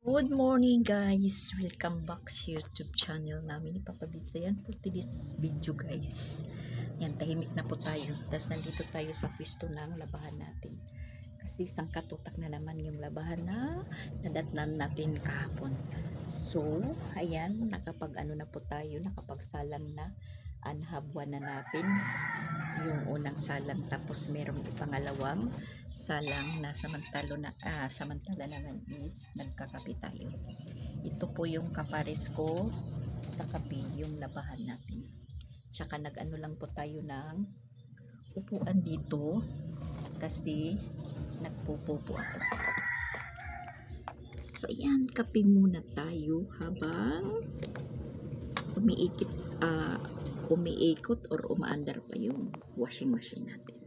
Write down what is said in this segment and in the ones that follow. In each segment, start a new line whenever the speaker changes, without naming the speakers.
Good morning guys! Welcome back sa YouTube channel namin ni Papa Bits. Ayan for today's video guys. Yan, tahimik na po tayo. Tapos nandito tayo sa pwesto ng labahan natin. Kasi isang katutak na naman yung labahan na nadatnan natin kahapon. So, ayan, nakapag-ano na po tayo, nakapagsalang na. Anhabwan na natin yung unang salang. Tapos merong ipangalawang salang na samantala naman is nagkakape tayo. Ito po yung kapares ko sa kape, yung labahan natin. Tsaka nag-ano lang po tayo ng upuan dito kasi nagpupupo ako. So ayan, kape muna tayo habang umiikot or umaandar pa yung washing machine natin.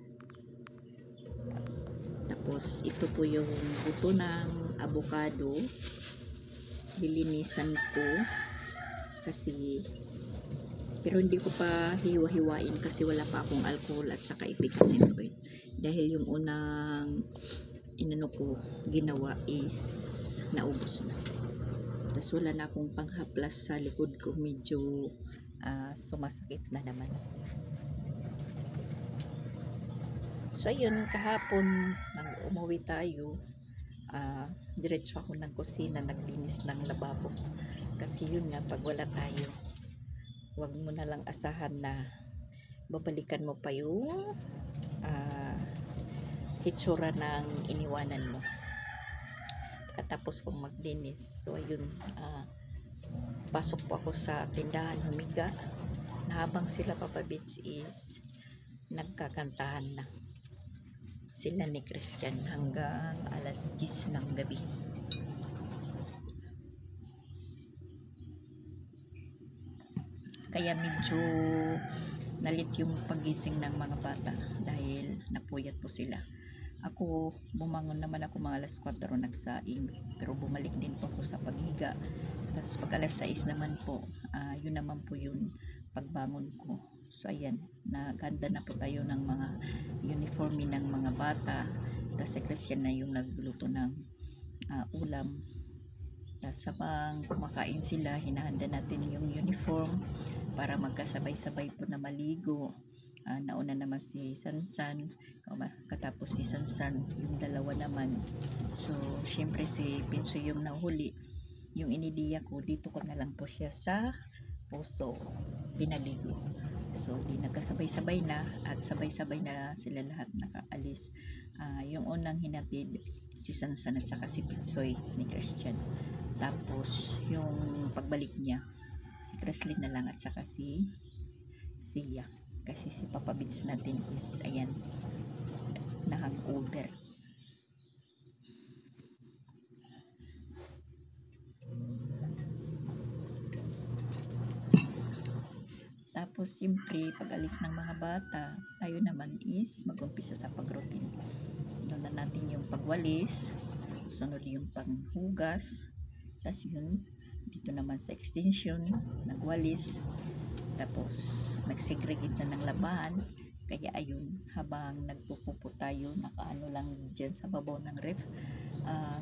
Tapos ito po yung buto ng avocado, lilinisan ko kasi, pero hindi ko pa hiwa-hiwain kasi wala pa akong alcohol at saka epicacin oil dahil yung unang inano ko ginawa is naubos na. Tapos wala na akong panghaplas sa likod ko, medyo sumasakit na naman. So ayun, kahapon nang umuwi tayo, diretso ako ng kusina, naglinis ng lababo. Kasi yun nga, pag wala tayo, wag mo na lang asahan na babalikan mo pa yung hitsura ng iniwanan mo. Katapos kong maglinis, so ayun, pasok po ako sa tindahan, humiga, na habang sila Papa Bits is nagkakantahan na sila ni Christian hanggang alas 10 ng gabi. Kaya medyo nalit yung pagising ng mga bata dahil napuyat po sila. Ako, bumangon naman ako mga alas 4 nagsaing, pero bumalik din po ako sa paghiga. Tapos pag alas 6 naman po, yun naman po yung pagbangon ko. So ayan, naganda na po tayo ng mga uniforme ng mga bata. Tapos si Christian na yung nagluto ng ulam. Tapos habang kumakain sila, hinahanda natin yung uniform para magkasabay-sabay po na maligo. Nauna naman si Sansan, katapos si Sansan, yung dalawa naman. So syempre si Pinso yung nahuli. Yung inidiya ko, dito ko na lang po siya sa puso pinaligo. So di nagkasabay-sabay na at sabay-sabay na sila lahat nakaalis. Yung unang hinatid si Sansan at saka si Pitsoy ni Christian. Tapos yung pagbalik niya, si Creslin na lang at saka si Sia. Kasi si Papa Bits natin is ayan, na-hangover. Tapos siyempre pag alis ng mga bata, tayo naman is mag-umpisa sa pag-routine. Doon na natin yung pagwalis, sunod yung panghugas, tapos yun dito naman sa extension nagwalis, tapos nagsegregate na ng labahan. Kaya ayun, habang nagpupupo tayo, nakaano lang dyan sa babaw ng ref.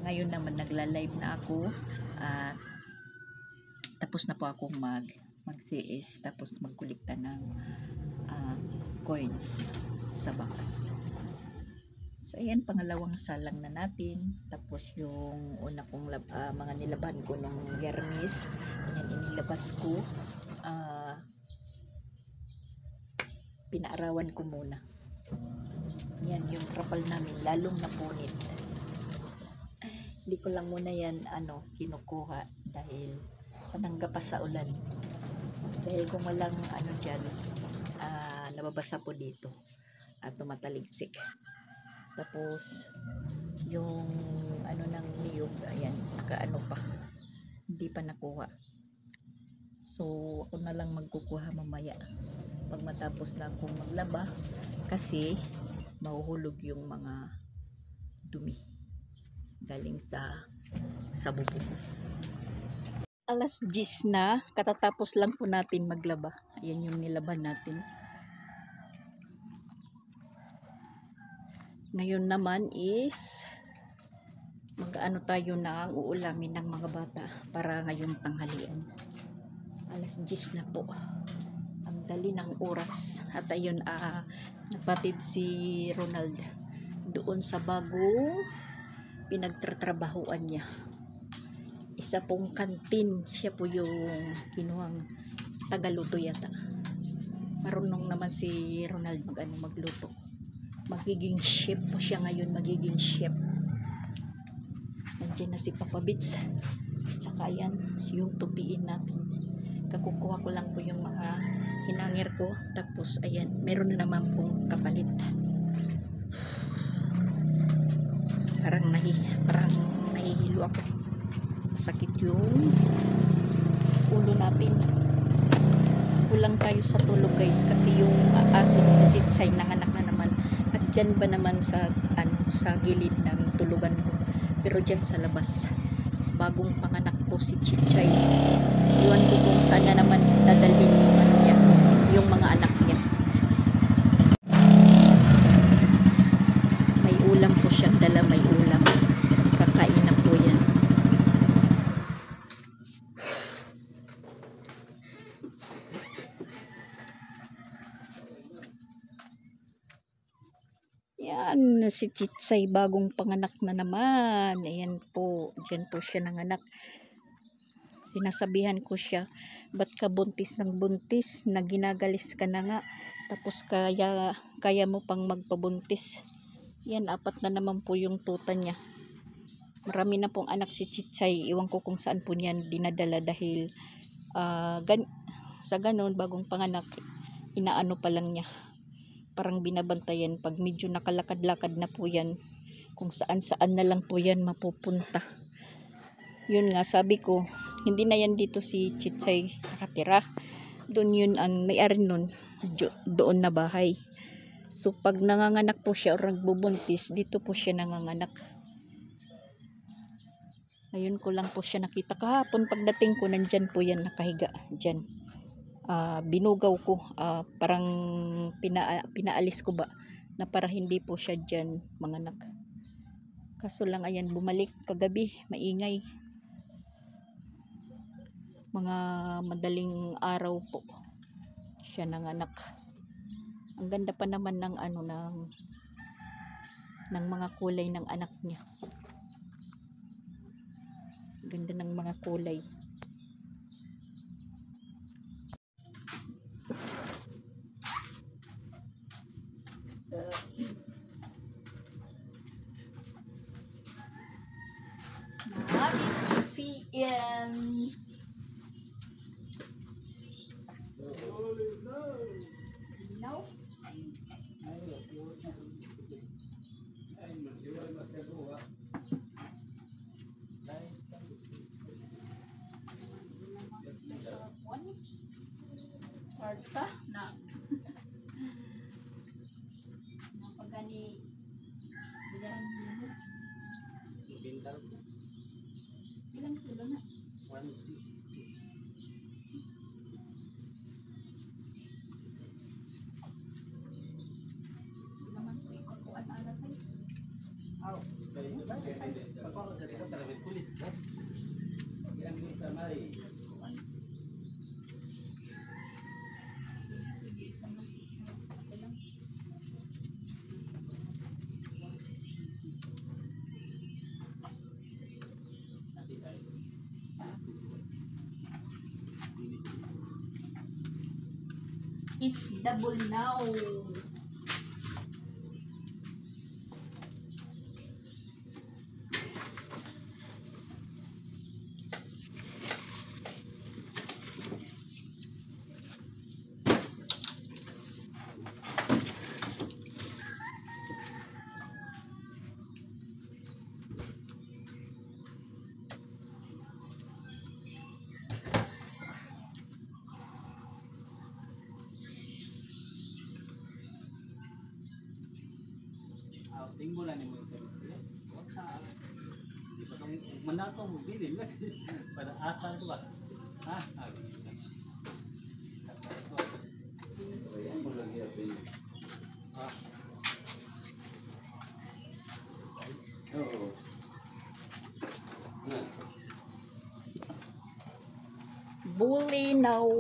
Ngayon naman nagla-live na ako at tapos na po akong mag-CS, tapos magkulikta ng coins sa box. So ayan, pangalawang salang na natin. Tapos yung una kong mga nilaban ko nung Yermis, ayan, inilabas ko, pinaarawan ko muna. Yan yung trapal namin, lalong napunit. Hindi ko lang muna yan kinukuha dahil panangga pa sa ulan. Dahil kung walang dyan, nababasa po dito at tumataligsik. Tapos yung ng niyog, ayan, nakaano pa, hindi pa nakuha. So ako na lang magkukuha mamaya pag matapos na akong maglaba kasi mahuhulog yung mga dumi galing sa bubong. Alas 10 na, katatapos lang po natin maglaba. Ayan yung nilaban natin. Ngayon naman is Mag-ano tayo na ang uulamin ng mga bata para ngayong tanghalian. Alas 10 na po. Ang dali ng oras. At ayun, nagpatid si Ronald doon sa bagong pinagtatrabahuan niya. Isa pong kantin. Siya po yung kinuhang tagaluto yata. Marunong naman si Ronald magluto. Magiging chef po siya ngayon. Magiging chef. Nandiyan na si Papa Bits. Saka yan, yung tupiin natin. Kakukuha ko lang po yung mga hinangir ko. Tapos ayan, meron na naman pong kapalit. Parang nahihilo ako. Masakit yung ulo natin. Kulang tayo sa tulog guys kasi yung aso si Sitsay nanganak na naman at dyan ba naman sa gilid ng tulugan ko, pero dyan sa labas bagong panganak po si Sitsay. Iwan ko kung saan na naman dadalhin yung niya, yung mga anak niya. May ulam po siyang dala, may ulam, kakain na po yan. Yan, si Sitsay bagong panganak na naman. Ayan po, dyan po siya nanganak. Sinasabihan ko siya, ba't ka buntis ng buntis, na ginagalis ka na nga, tapos kaya mo pang magpabuntis. Yan, 4 na naman po yung tuta niya. Marami na pong anak si Sitsay. Iwan ko kung saan po niyan dinadala dahil sa ganon, bagong panganak, inaano pa lang niya. Parang binabantayan pag medyo nakalakad-lakad na po yan, kung saan-saan na lang po yan mapupunta. Yun nga, sabi ko, hindi na yan dito si Sitsay nakatira. Doon yun ang may-ari nun, doon na bahay. So pag nanganganak po siya o nagbubuntis, dito po siya nanganganak. Ayun ko lang po siya nakita kahapon. Pagdating ko, nandyan po yan nakahiga dyan. Binugaw ko, parang pinaalis ko ba na para hindi po siya dyan manganak. Kaso lang ayan, bumalik kagabi, maingay. Mga madaling araw po siya nanganak. Ang ganda pa naman ng ng mga kulay ng anak niya. Ganda ng mga kulay. PM. No? Karta na. Napagani bilang
Bintang
ilang kilo na?
160.
Naman po ikakuan alat ay.
Aw, ako ako sa dito talaga kulit. Yang bisa mai.
Sige, sama. Is double now.
Tingbo lang ni mo ito. Di ba kung manatong mo bilin para asal ko ba? Ha?
bulinaw.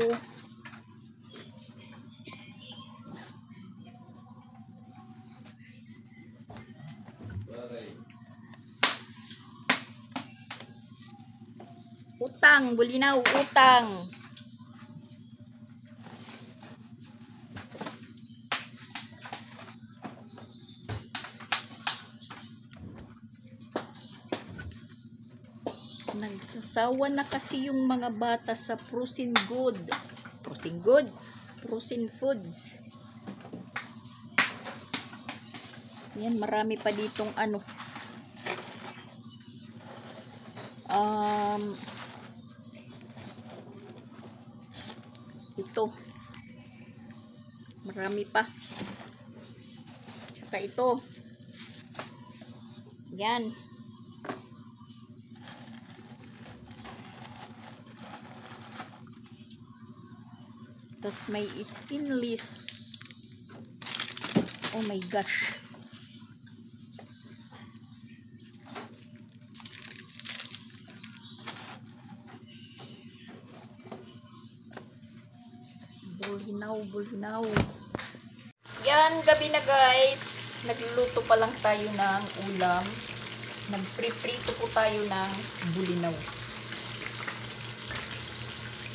Utang, bulinaw, utang. Nagsasawa na kasi yung mga bata sa frozen good. Frozen good? Frozen foods. Yan, marami pa ditong ano. Ito. Marami pa. Tsaka ito. Yan. Tapos may skinless. Oh my gosh. Bulinaw, bulinaw. Yan, gabi na guys. Nagluluto pa lang tayo ng ulam. Nagpriprito po tayo ng bulinaw.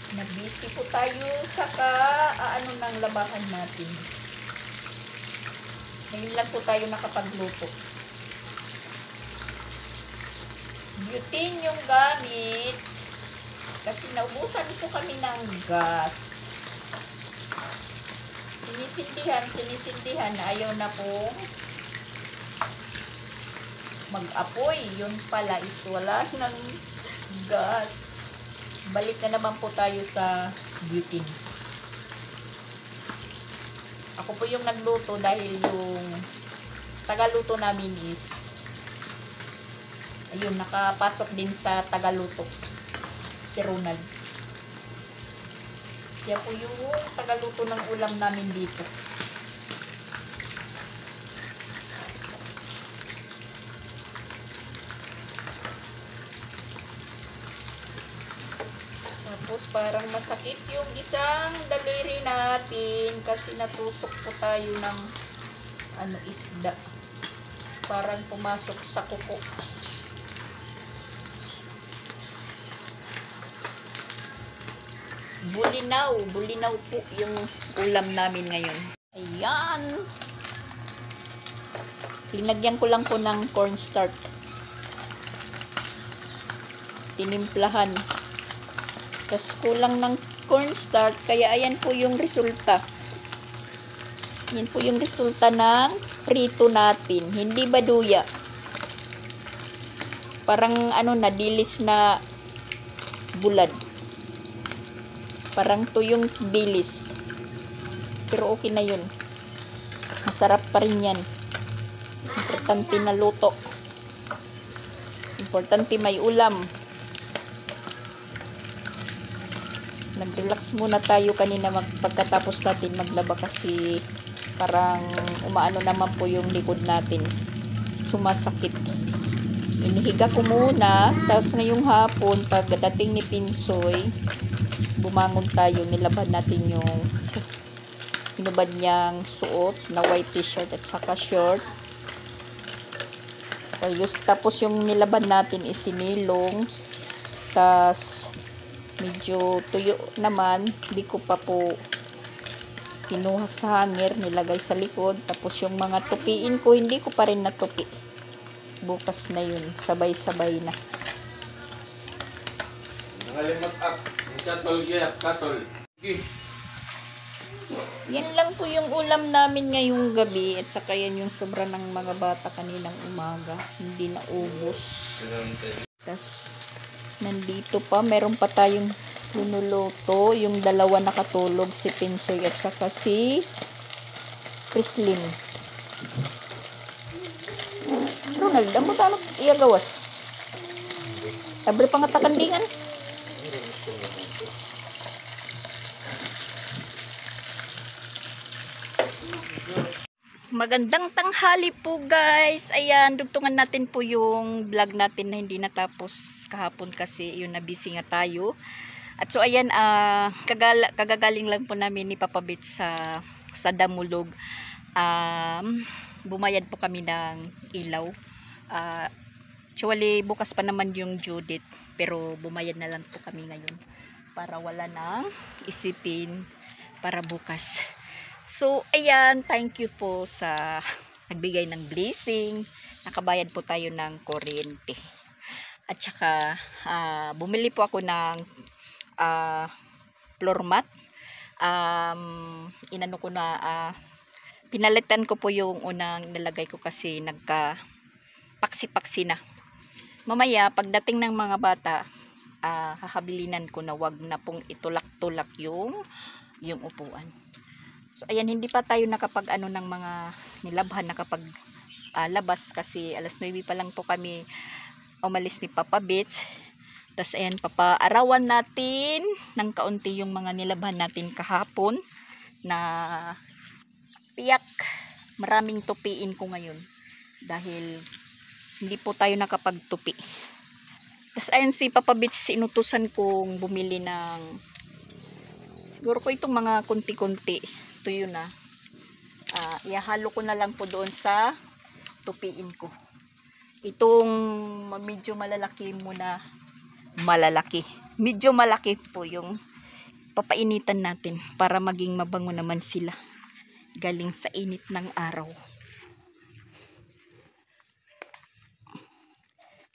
Nag-busy po tayo sa ano ng labahan natin. Ngayon lang po tayo nakapagluto. Butane yung gamit kasi naubusan po kami ng gas. Sinisindihan, ayaw na pong mag-apoy. Yun pala is wala ng gas. Balik na naman po tayo sa butane. Ako po yung nagluto dahil yung tagaluto namin is ayun, nakapasok din sa tagaluto. Si Ronald. Siya po yung tagaluto ng ulam namin dito. Tapos parang masakit yung isang daliri natin kasi natusok po tayo ng ano, isda. Parang pumasok sa kuko. Bulinaw po yung ulam namin ngayon. Ayan. Linagyan ko lang po ng cornstarch. Tinimplahan. Tapos kulang ng cornstarch, kaya ayan po yung resulta. Yan po yung resulta ng prito natin. Hindi baduya. Parang ano na, dilis na bulad. Parang tuyong dilis. Pero okay na yun. Masarap pa rin yan. Importante na luto. Importante may ulam. Nag-relax muna tayo kanina pagkatapos natin maglaba kasi parang umaano naman po yung likod natin. Sumasakit. Inihiga ko muna. Tapos ngayong hapon, pagdating ni Pinsoy, bumangon tayo. Nilaban natin yung hinubad niyang suot na white t-shirt at saka short. Tapos yung nilaban natin is sinilong. Tapos medyo tuyo naman, hindi ko pa po kinuha sa hanger, nilagay sa likod. Tapos yung mga tupiin ko, hindi ko pa rin natupi. Bukas na yun, sabay-sabay na.
Nakalimot up. Katol.
Yan lang po yung ulam namin ngayong gabi. At saka yan yung sobra ng mga bata kaninang umaga. Hindi na ubos. Tapos nandito pa, meron pa tayong lunuluto. Yung dalawa nakatulog, si Pinsoy at saka si Chrislyn. Ronald, ang buta iyagawas. Abre pa nga takandingan. Magandang tanghali po guys. Ayan, dugtungan natin po yung vlog natin na hindi natapos kahapon kasi yun na busy nga tayo. At so ayan, kagagaling lang po namin ni Papa Bit sa Damulog. Bumayad po kami ng ilaw. Actually, bukas pa naman yung due date, pero bumayad na lang po kami ngayon para wala nang isipin para bukas. So ayan, thank you po sa nagbigay ng blessing. Nakabayad po tayo ng kuryente. At saka bumili po ako ng floor mat. Inano ko na, pinalitan ko po yung unang nilagay ko kasi nagka-paksi-paksi na. Mamaya pagdating ng mga bata, hahabilinan ko na wag na pong itulak-tulak yung upuan. So ayan, hindi pa tayo nakapag ano ng mga nilabhan, nakapag labas kasi alas 9 pa lang po kami umalis ni Papa Bits. Tapos ayan, papaarawan natin ng kaunti yung mga nilabhan natin kahapon na piyak. Maraming tupiin ko ngayon dahil hindi po tayo nakapagtupi. Tapos ayan, si Papa Bits, inutusan kong bumili ng siguro ko itong mga kunti-kunti. Ito yun na. Ihalo ko na lang po doon sa tupiin ko. Itong medyo malalaki muna. Medyo malaki po yung papainitan natin para maging mabango naman sila. Galing sa init ng araw.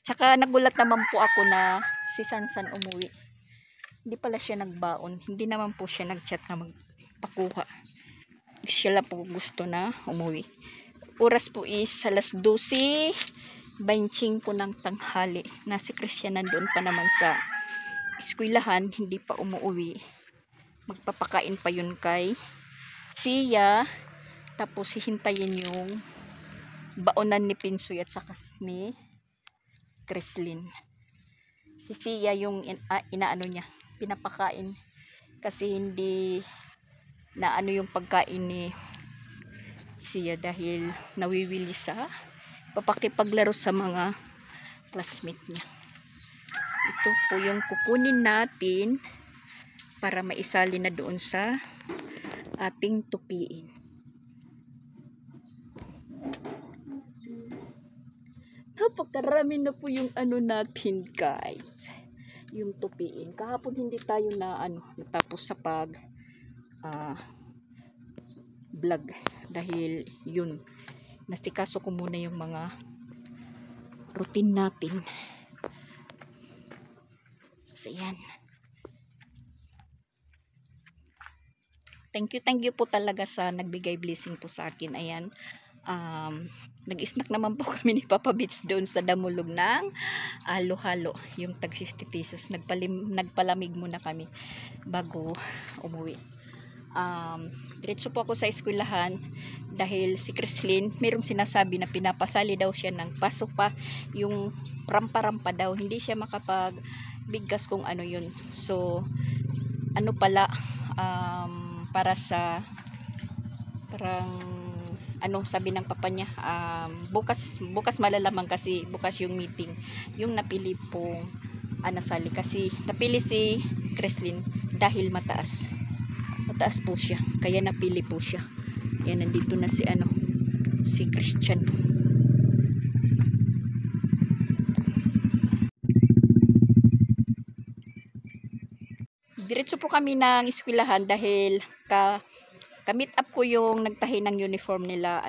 Tsaka nagulat naman po ako na si Sansan umuwi. Hindi pala siya nagbaon. Hindi naman po siya nagchat na magpakuha. Siya lang po gusto na umuwi. Oras po is alas 12:25 po ng tanghali. Na si Christian nandoon pa naman sa eskwelahan. Hindi pa umuwi. Magpapakain pa yun kay Sia. Tapos hihintayin yung baonan ni Pinsoy at saka ni Kreslin. Si Sia yung inaano niya, pinapakain kasi hindi na ano yung pagkain ni Sia dahil nawiwili sa papakipaglaro sa mga classmate niya. Ito po yung kukunin natin para maisali na doon sa ating tupiin. Napakarami na po yung ano natin, guys. Yung tupiin. Kahapon hindi tayo natapos sa vlog dahil yun, nasikaso ko muna yung mga routine natin. So yan. Thank you po talaga sa nagbigay blessing po sa akin. Ayan. Nag-snack naman po kami ni Papa Bits doon sa Damulog ng halo-halo, yung tag 50 pesos. Nagpalamig muna kami bago umuwi. Diretso po ako sa eskwelahan dahil si Kreslin mayroong sinasabi na pinapasali daw siya ng pasok pa, yung rampa-rampa daw, hindi siya makapagbigkas kung ano yun. So ano pala, para sa parang sabi ng papa niya, bukas malalaman kasi bukas yung meeting, yung napili pong nasali kasi napili si Kreslin dahil mataas po siya, kaya napili po siya. Yan, nandito na si Christian. Diretso po kami ng eskwelahan dahil ka-meet up ko yung nagtahi ng uniform nila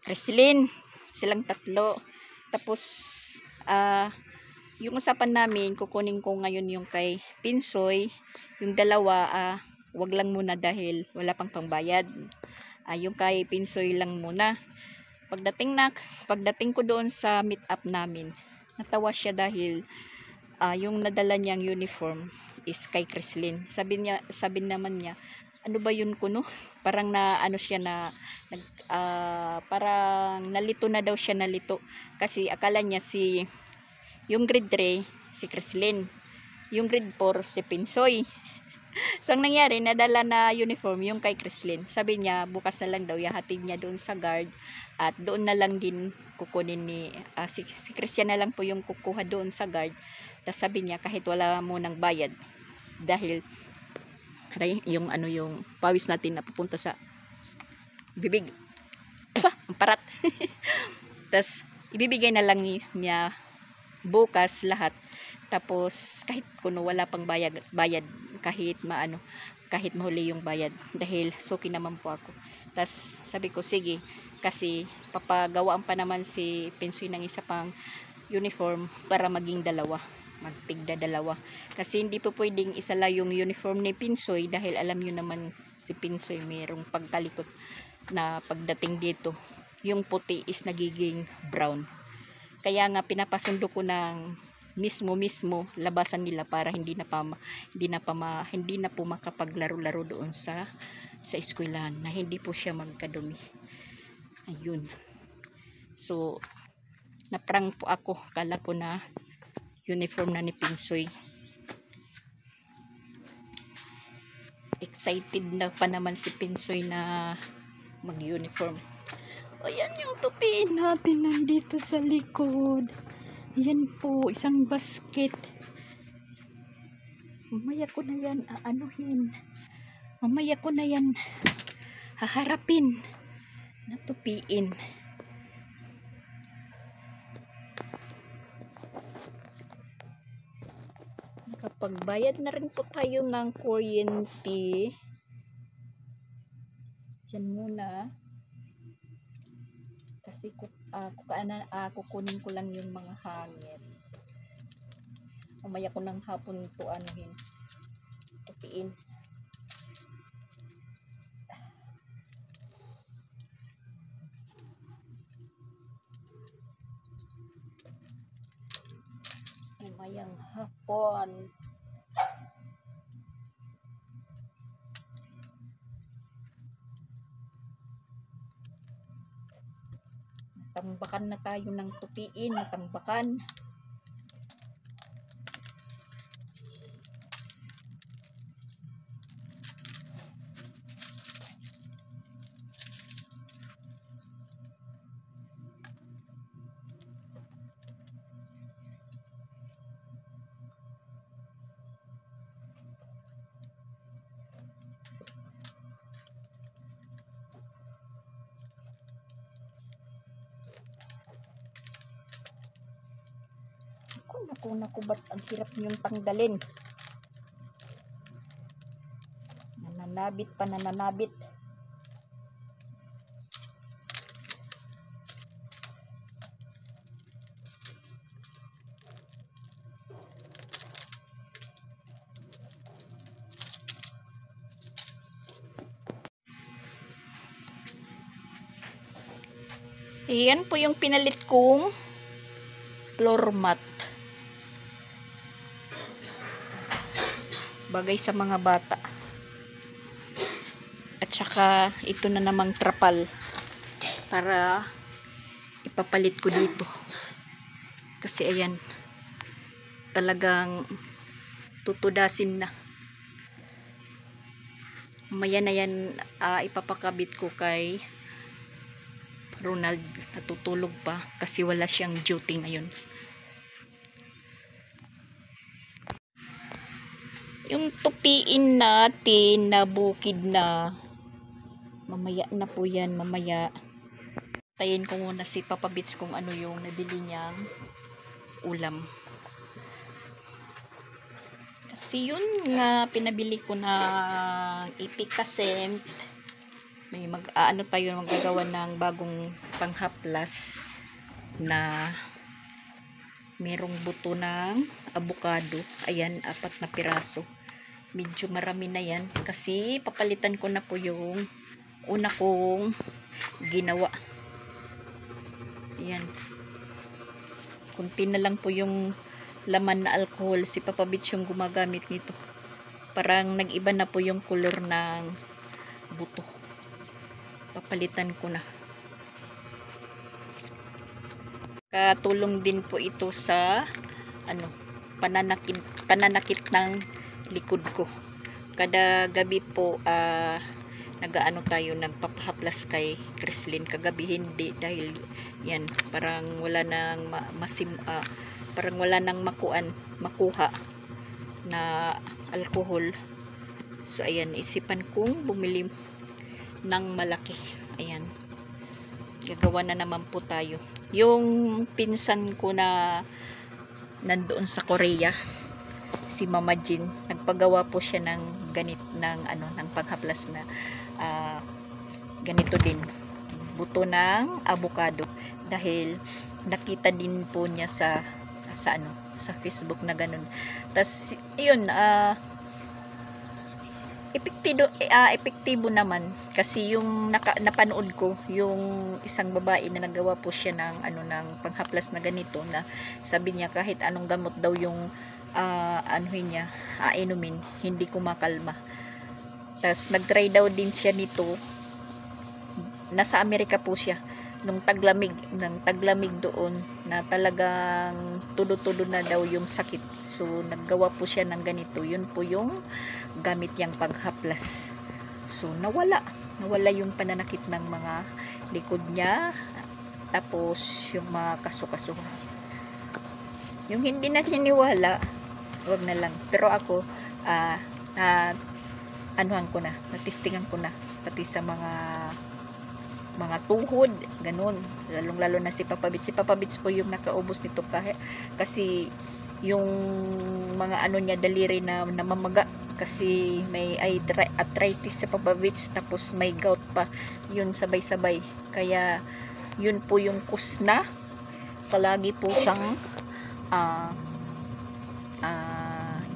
Kreslin, silang tatlo. Tapos yung usapan namin, kukunin ko ngayon yung kay Pinsoy, yung dalawa wag lang muna dahil wala pang pangbayad. Yung kay Pinsoy lang muna. Pagdating ko doon sa meet up namin, natawa siya dahil yung nadala niyang uniform is kay Kreslin. Sabi naman niya, ano ba yun kuno? Parang parang nalito na daw siya, kasi akala niya yung grade 3 si Kreslin, yung grade 4 si Pinsoy. So ang nangyari, nadala na uniform yung kay Kreslin. Sabi niya bukas na lang daw ihahatid niya doon sa guard at doon na lang din kukunin si Christian na lang po yung kukuha doon sa guard Tapos sabi niya kahit wala mo ng bayad dahil yung yung pawis natin na pupunta sa bibig. Ang parat. Tapos ibibigay na lang niya bukas lahat. Tapos kahit kuno wala pang bayad kahit mahuli yung bayad dahil suki naman po ako. Tapos sabi ko sige, kasi papagawaan pa naman si Pinsoy ng isa pang uniform para maging magtigda dalawa. Kasi hindi po pwedeng isa lang yung uniform ni Pinsoy dahil alam nyo naman si Pinsoy mayroong pagkalikot na pagdating dito. Yung puti is nagiging brown. Kaya nga pinapasundo ko ng mismo labasan nila para hindi na po makapaglaro-laro doon sa eskwelahan na hindi po siya magkadumi. Ayun. So naprang po ako, kala ko na uniform na ni Pinsoy. Excited na pa naman si Pinsoy na mag-uniform. Ayan yung tupiin natin nandito sa likod. Ayan po, isang basket. Mamaya ko na yan aanuhin. Mamaya ko na yan haharapin. Natupiin. Nakapagbayad na rin po tayo ng kuryente. Diyan muna. Kasi kukunin ko lang yung mga hangin. Mamaya ko ng hapon ito tupiin. Mamayang hapon. Natambakan na tayo ng tupiin. Natambakan. Naku, ba't ang hirap niyong tanggalin? Nananabit. Ayan po yung pinalit kong floor mat. Bagay sa mga bata. At saka ito na namang trapal para ipapalit ko dito. Kasi ayan, talagang tutudasin na. Mamaya na yan ipapakabit ko kay Ronald. Natutulog pa kasi wala siyang duty ngayon. Yung tupiin natin na bukid na, mamaya na po yan, mamaya. Tayin ko muna si Papa Bits kung ano yung nabili niyang ulam. Kasi yun nga, pinabili ko na 80%. May magagawa ng bagong panghaplas na merong buto ng avocado. Ayan, 4 na piraso. Medyo marami na yan kasi papalitan ko na po yung una kong ginawa. Ayan, kunti na lang po yung laman na alcohol. Si Papa Bits yung gumagamit nito. Parang nag-iba na po yung color ng buto. Papalitan ko na. Katulong din po ito sa pananakit ng likod ko. Kada gabi po tayo nagpapahaplas kay Chrislyn. Kagabi hindi dahil yan parang wala nang parang wala nang makuha na alcohol. So ayan, isipan kong bumili ng malaki. Ayan, gagawa na naman po tayo. Yung pinsan ko na nandoon sa Korea, si Mama Jean, nagpagawa po siya ng ng panghaplas na ganito din, buto ng avocado, dahil nakita din po niya sa Facebook na ganun. Tas yun, epektibo naman, kasi yung napanood ko yung isang babae na nagawa po siya ng ng panghaplas na ganito, na sabi niya kahit anong gamot daw yung niya inumin, hindi kumakalma. Tas nagtry daw din siya nito, nasa Amerika po siya, nung taglamig doon, na talagang tudo-tudo na daw yung sakit. So naggawa po siya ng ganito, yun po yung gamit yang paghaplas. So nawala yung pananakit ng mga likod niya, tapos yung mga kaso-kaso. Yung hindi naniniwala, wag na lang. Pero ako natistingan ko na, pati sa mga tuhod, ganun. Lalong-lalo na si Papa Bits po yung nakaubos nito, kasi yung mga niya, daliri na namamaga, kasi may arthritis sa Papa Bits, tapos may gout pa, yun sabay-sabay. Kaya yun po yung cause na palagi po siyang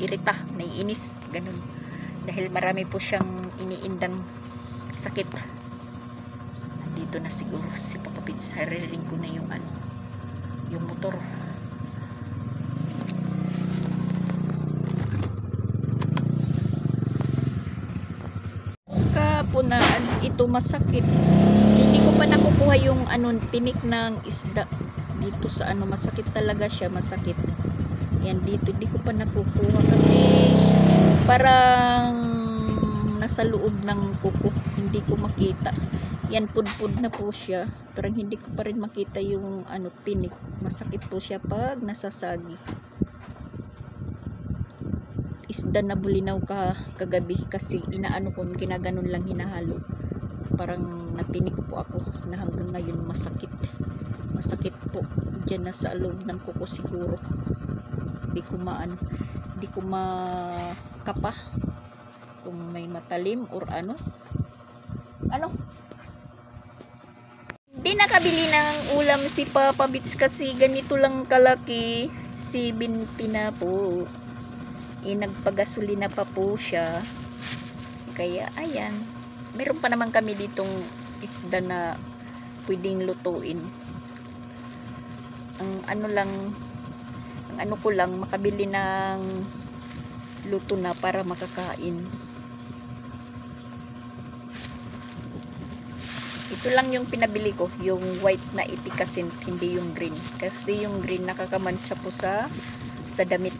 irita, naiinis, ganun, dahil marami po siyang iniindang sakit. Dito na siguro si Papa Bits, hariring ko na yung yung motor. Ka po na ito masakit, hindi ko pa nakukuha yung tinik ng isda dito sa masakit talaga siya, masakit yan dito, hindi ko pa nakukuha kasi parang nasa loob ng kuko, hindi ko makita. Yan, pudpud na po siya, parang hindi ko pa rin makita yung tinik. Masakit po siya pag nasasagi. Isda na bulinaw kagabi, kasi ginaganon lang, hinahalo. Parang natinik po ako na hanggang ngayon masakit po dyan na sa loob ng kuko siguro. Hindi ko makapa kung may matalim or Di nakabili ng ulam si Papa Bits kasi ganito lang kalaki, 70 na po. Nagpagasolina pa po siya. Kaya ayan, meron pa naman kami ditong isda na pwedeng lutuin. Ang ko lang makabili ng luto na para makakain. Ito lang yung pinabili ko, yung white na ipikasin, hindi yung green. Kasi yung green nakakamancha po sa damit.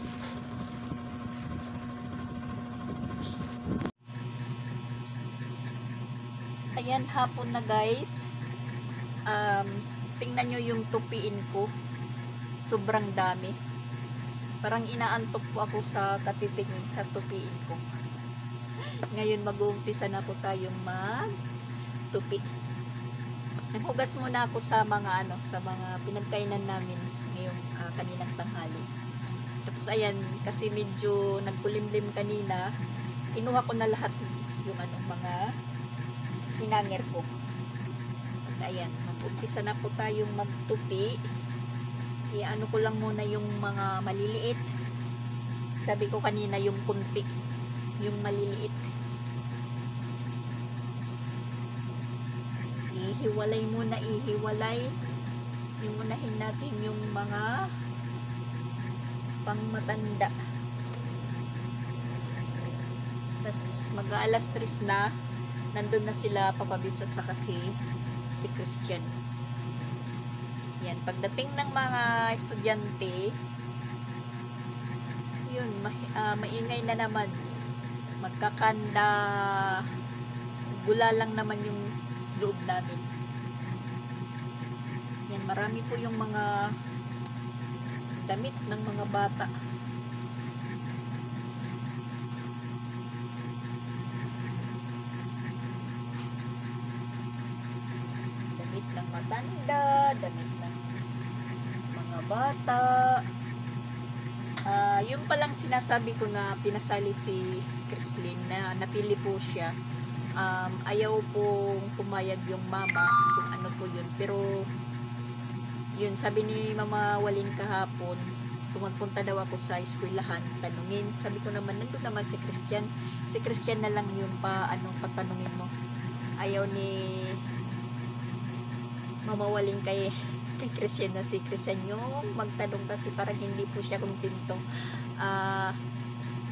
Ayan, hapon na guys. Tingnan nyo yung tupiin ko. Sobrang dami. Parang inaantok po ako sa katitingin sa tupiin ko. Ngayon mag-uumpisa na po tayong magtupi. Naghugas muna ako sa mga sa mga pinagkainan namin ngayong kaninang tanghali. Tapos ayan, kasi medyo nagkulimlim kanina, kinuha ko na lahat yung mga hinanger ko. At ayan, mag-umpisa na po tayong magtupi. Ko lang muna yung mga maliliit. Sabi ko kanina yung kunti, yung maliliit. Ihiwalay. Imunahin natin yung mga pangmatanda. Tapos mag-aalas 3 na, nandun na sila Papa Bits at saka si Christian. Yan, pagdating ng mga estudyante, yun, maingay na naman. Magkakanda, gula lang naman yung loob namin. Yan, marami po yung mga damit ng mga bata. Damit ng matanda, damit ng mga bata. Yung palang sinasabi ko na pinasali si Chrislyn na napili po siya. Ayaw pong pumayag yung mama kung ano po yun. Pero yun, sabi ni Mama Walin kahapon, kung magpunta daw ako sa eskwelahan, tanungin. Sabi ko naman, nandun naman si Christian. Si Christian na lang yung patanungin mo. Ayaw ni Mama Walin kay Christian na si Christian yung magtanong kasi parang hindi po siya kumpinto.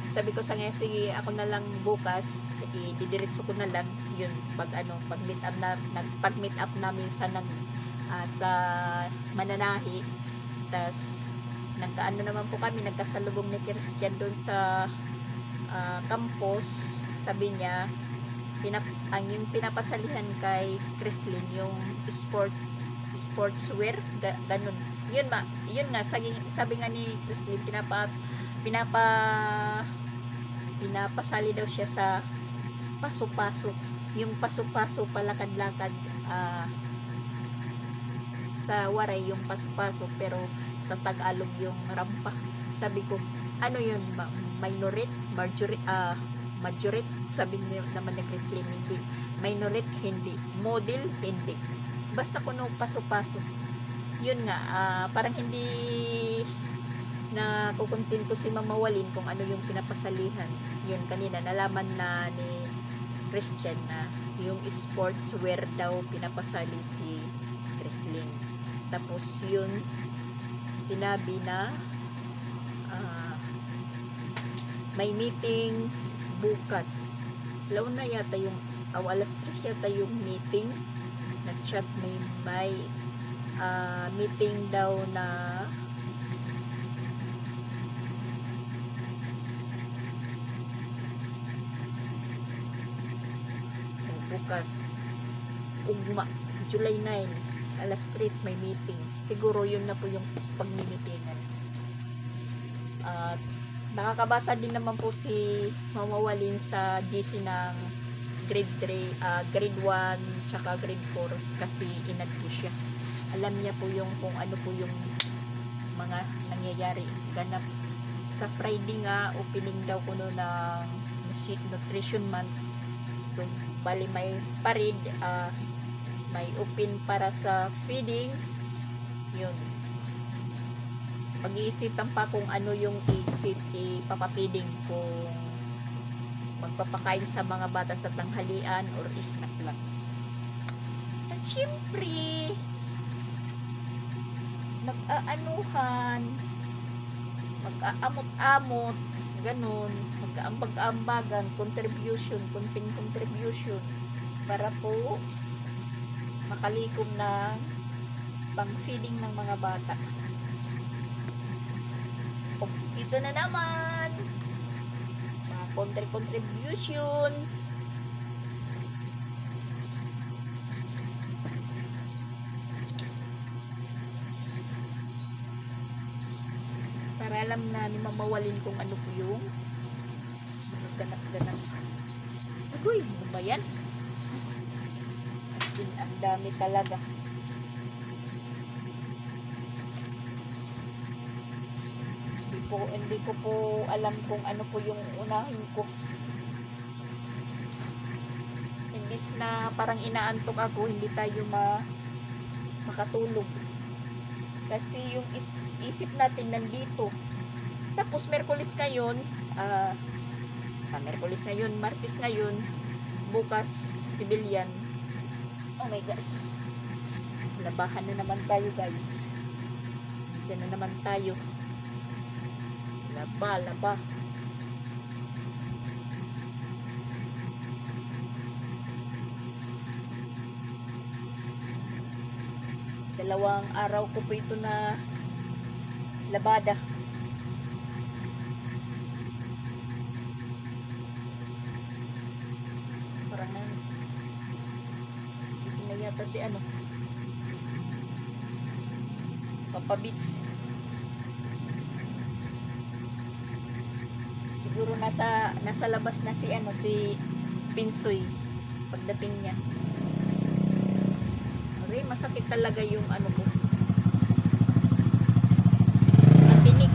Sabi ko sa ngayon, sige, ako na lang bukas, didiretso ko na lang yun pag meet up namin sa sa Mananahi. Tas nagkaano naman po kami, nagkasalubong ni Christian doon sa campus. Sabi niya, yung pinapasalihan kay Chrislyn yung sportswear, ganun. Yun nga, sabi nga ni Chrislyn, pinapasali daw siya sa paso-paso. Yung paso-paso, palakad-lakad, sa Waray yung paso-paso, pero sa Tagalog yung rampa. Sabi ko, ano yun, Majorit? Sabi naman ni Chrislyn, hindi. Minorit, hindi. Model, hindi. Basta kuno paso-paso. Yun nga, parang hindi na kukuntinto si Mama Walin kung ano yung pinapasalihan. Yun, kanina nalaman na ni Christian na yung sportswear daw pinapasali si Chrislyn. Tapos yun, sinabi na may meeting bukas. Law na yata yung alas 3 yata yung meeting. Nag-chat, may meeting daw na bukas, ugma, July 9, alas 3 may meeting. Siguro yun na po yung pagmimitingan. At nakakabasa din naman po si Mama Walin sa GC ng grade 1 tsaka grade 4 kasi inad po siya. Alam niya po yung kung ano po yung mga nangyayari, ganap. Sa Friday nga, opening daw kuno ng Nutrition Month. So bali may parid, may open para sa feeding. Yun, pag-iisipan pa kung ano yung ipapapiding, kung magpapakain sa mga bata sa tanghalian or snack lang. At syempre mag-aanuhan, mag-aamot-amot, ganun, mag-aambag-ambagan, konting contribution para po makalikom na pang-feeding ng mga bata. Isa na naman mga contribution. Para alam na ni Mama Walin kung ano po yung ganap-ganap. Agoy, ano ba yan? As in, ang dami talaga. Hindi ko po alam kung ano po yung unahin ko. Imbis na parang inaantok ako, hindi tayo makatulog. Kasi yung isip natin nandito. Tapos Merkulis ngayon, Martes ngayon, bukas civilian. Oh my gosh. Labahan na naman tayo, guys. Diyan na naman tayo. Laba. Dalawang araw ko po ito na labada. Parang hindi na yata si Papa Beats. Siguro nasa labas na si Pinsoy pagdating niya. Aray, masakit talaga yung ano ko. Natinig.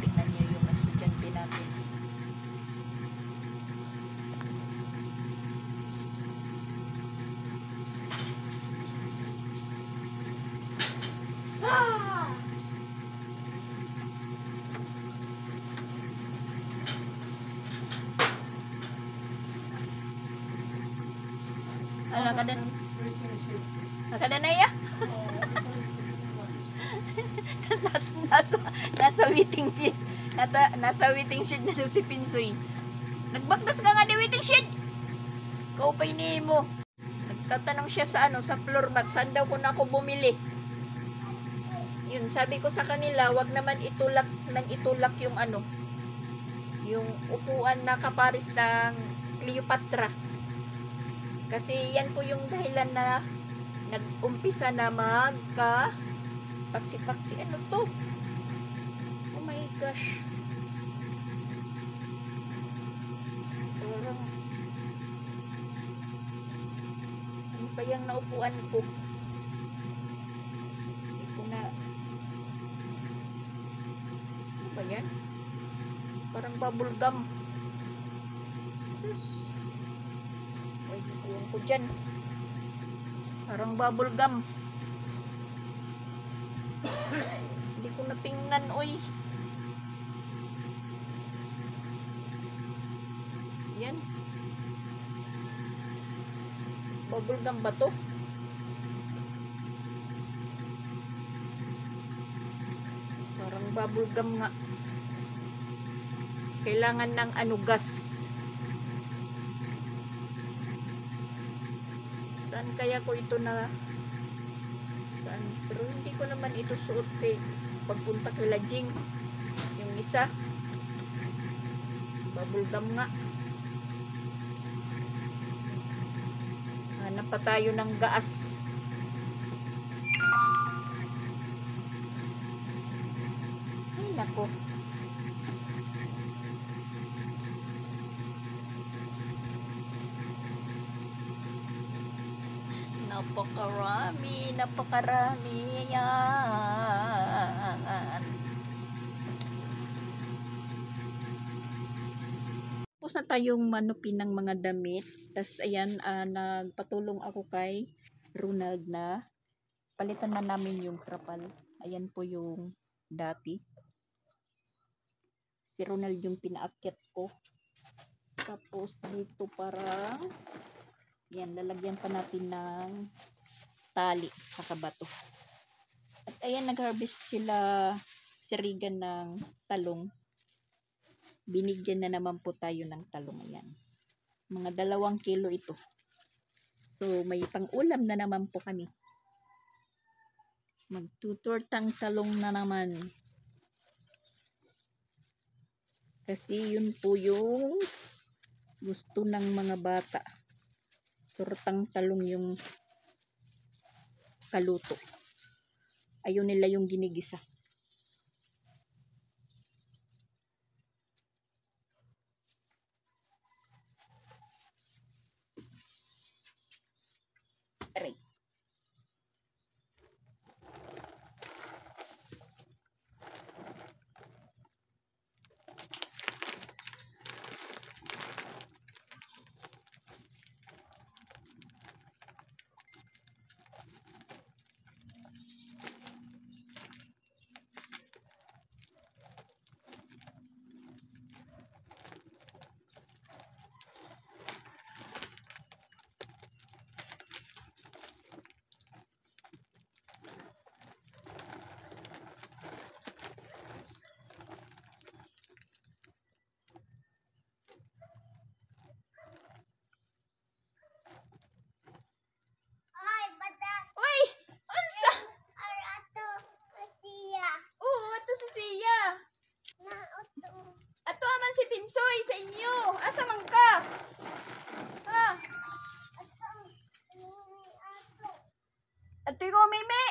Tignan niyo yung estudyante natin. Nakada na ya. nasa waiting shed. Nasa waiting shed na si Pinsoy. Nagbaktas ka nga di waiting shed. Kaupay ni mo. Nagtatanong siya sa floor mat. Saan daw ko na ako bumili? Yun, sabi ko sa kanila, wag naman itulak yung yung upuan na kaparis ng Cleopatra. Kasi yan po yung dahilan na nag-umpisa na paksi-paksi. Ano to? Oh my gosh. Parang ano pa yung naupuan ko? Hindi ko na. Ano ba yan? Parang bubble gum. Sus. Ay, nakuha ko dyan. Parang bubble gum. Hindi ko natingnan, oy. Yan. Bubble gum ba to? Parang bubble gum nga. Kailangan ng gas. Saan kaya ko ito saan? Pero hindi ko naman ito suot pagpunta kay Lajing. Yung isa bubble gum nga. Hanap pa tayo ng gaas. Ay nako. Napakarami yan. Tapos na tayong manupin ng mga damit. Tapos ayan, nagpatulong ako kay Ronald na palitan na namin yung trapal. Ayan po yung dati. Si Ronald yung pinaakyat ko. Tapos dito parang yan, lalagyan pa natin ng tali sa kabato. At ayan, nag-harvest si Regan ng talong. Binigyan na naman po tayo ng talong. Ayan. Mga 2 kilo ito. So, may pang-ulam na naman po kami. Magtutortang talong na naman. Kasi yun po yung gusto ng mga bata. Tortang talong yung kaluto. Ayaw nila yung ginigisa. Aray. Si Pinsoy sa inyo. Asa man ka? Ha? Atoy ko, Mimi.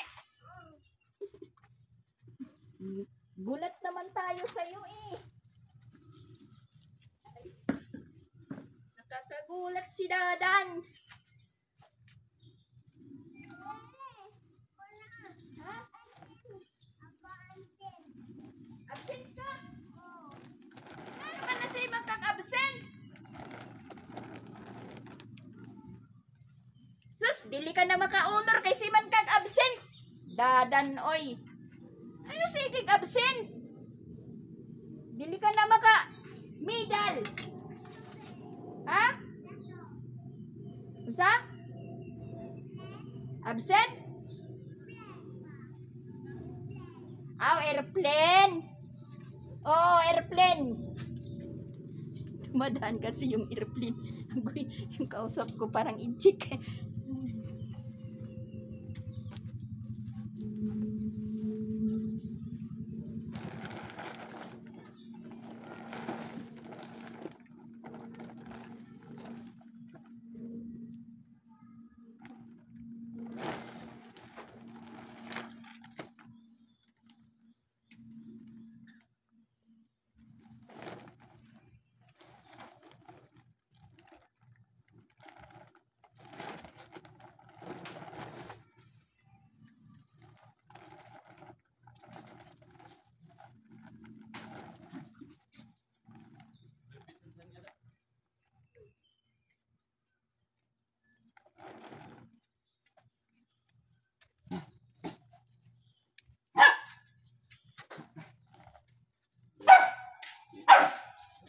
Gulat naman tayo sa'yo eh. Ay, nakakagulat si Dadan. Ha? Absent ka? Ano ka na sa'yo magkak-absent? Sus, dili ka na maka-honor kay si man kag-absent. Dadan, oy. Ano sige absent? Dili ka na maka-medal. Ha? Usa? Absent? Airplane. Oh, airplane. Tumadaan kasi yung airplane. Yung kausap ko parang inchik.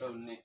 Ronnie.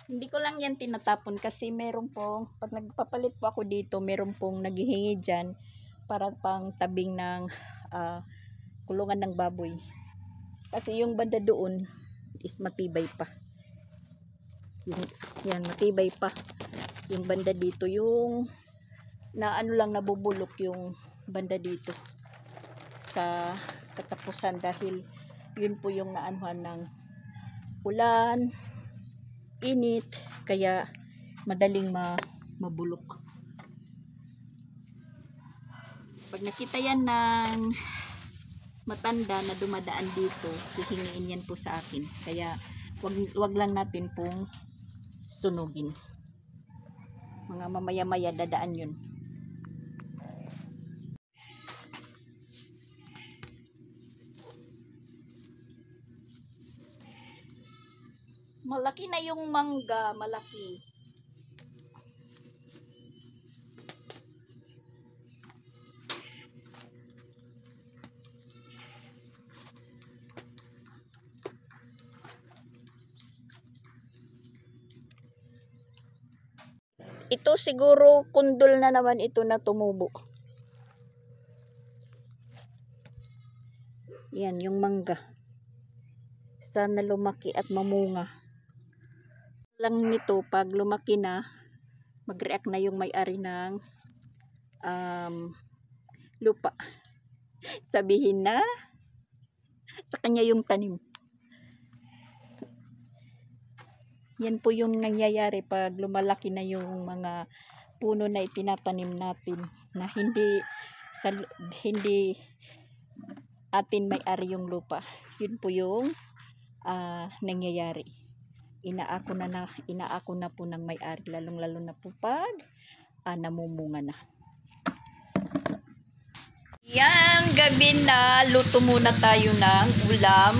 Hindi ko lang yan tinatapon kasi meron pong, pag nagpapalit po ako dito, meron pong naghihingi dyan para pang tabing ng kulungan ng baboy. Kasi yung banda doon is matibay pa. Yan, matibay pa. Yung banda dito, yung na ano lang nabubulok yung banda dito sa katapusan dahil yun po yung naanuhan ng ulan, init, kaya madaling mabulok. Pag nakita yan ng matanda na dumadaan dito, hihingiin yan po sa akin. Kaya wag lang natin pong sunugin. Mga mamaya-maya dadaan yun. Malaki na yung mangga, malaki. Ito siguro kundol na naman ito na tumubo. Yan yung mangga. Sana lumaki at mamunga. Lang nito pag lumaki na, mag-react na yung may-ari ng lupa. Sabihin na sa kanya yung tanim. Yan po yung nangyayari pag lumalaki na yung mga puno na itinatanim natin na hindi atin may-ari yung lupa. Yun po yung nangyayari. Inaako na po ng may-ari, lalong-lalo na po pag namumunga na. Yang gabi na, luto muna tayo ng ulam.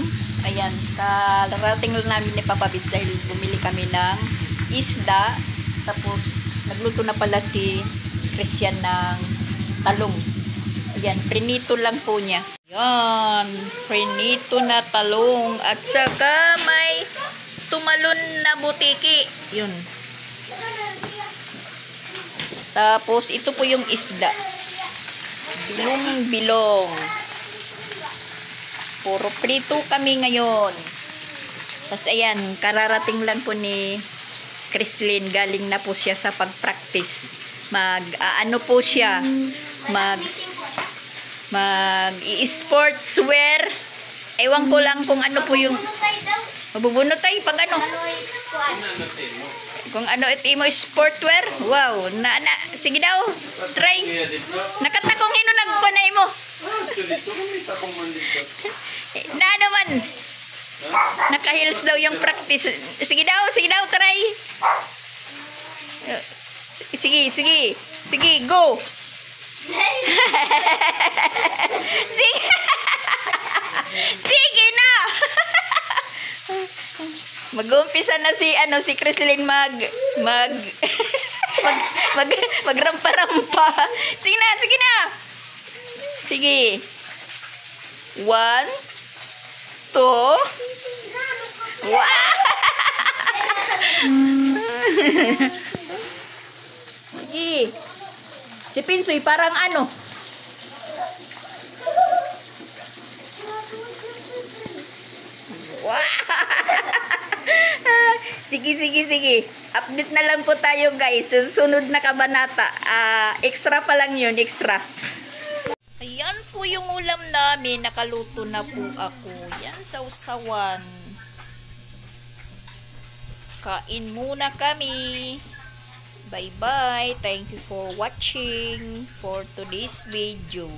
Ayan, kararating lang namin ni Papa Bis dahil bumili kami ng isda. Tapos, nagluto na pala si Christian ng talong. Ayan, prinito lang po niya. Ayan, prinito na talong. At saka may tumalon na butiki. Yun. Tapos, ito po yung isda. Bilong-bilong. Puro prito kami ngayon. Tapos ayan, kararating lang po ni Chrislyn. Galing na po siya sa pag-practice. Ano po siya? I-sportswear. Ewan ko lang kung ano po yung mabubunot tayo pag ano. Kung ano ito mo sportwear. Wow, sige daw. Try. Nakatakong hino nagkunay mo. Na naman. Naka-heels daw yung practice. Sige daw, try. Sige, go. Sige na. Mag-uumpisa na si Chrislyn magrampa-rampa. Sige na. Sige. 1, 2. Wow! Sige. Si Pinsoy parang ano? Wow! Sige. Update na lang po tayo guys. Susunod na kabanata. Extra pa lang yun, extra. Ayan po yung ulam namin. Nakaluto na po ako. Yan, sausawan. Kain muna kami. Bye-bye. Thank you for watching for today's video.